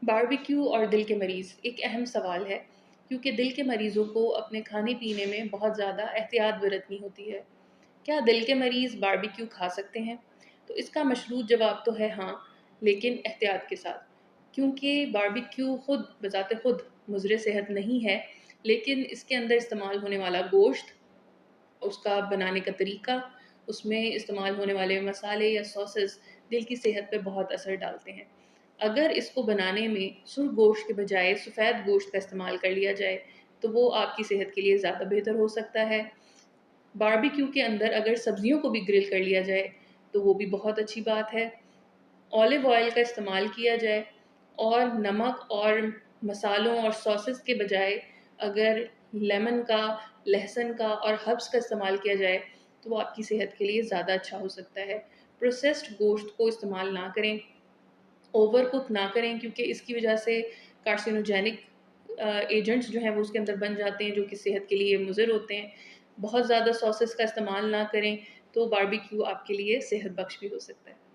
Barbecue और दिल के मरीज़ एक अहम सवाल है, क्योंकि दिल के मरीज़ों को अपने खाने-पीने में बहुत ज़्यादा एहतियात बरतनी होती है। क्या दिल के मरीज़ बारबेक्यू खा सकते हैं? तो इसका मशरूत जवाब तो है हाँ, लेकिन एहतियात के साथ। क्योंकि बारबेक्यू खुद बज़ाते खुद मुज़र सेहत नहीं है, लेकिन इसके अंदर इस्तेमाल होने वाला गोश्त, उसका बनाने का तरीका, उसमें इस्तेमाल होने वाले मसाले या सॉसेस दिल की सेहत पे बहुत असर डालते हैं। अगर इसको बनाने में सुर्ख गोश्त के बजाय सफ़ेद गोश्त का इस्तेमाल कर लिया जाए, तो वो आपकी सेहत के लिए ज़्यादा बेहतर हो सकता है। बारबेक्यू के अंदर अगर सब्जियों को भी ग्रिल कर लिया जाए, तो वो भी बहुत अच्छी बात है। ऑलिव ऑयल का इस्तेमाल किया जाए और नमक और मसालों और सॉसेस के बजाय अगर लेमन का, लहसुन का और हर्ब्स का इस्तेमाल किया जाए, तो वो आपकी सेहत के लिए ज़्यादा अच्छा हो सकता है। प्रोसेस्ड गोश्त को इस्तेमाल ना करें, ओवर कुक ना करें, क्योंकि इसकी वजह से कार्सिनोजेनिक एजेंट्स जो हैं वो उसके अंदर बन जाते हैं, जो कि सेहत के लिए मुज़र होते हैं। बहुत ज़्यादा सॉसेस का इस्तेमाल ना करें, तो बारबेक्यू आपके लिए सेहत बख्श भी हो सकता है।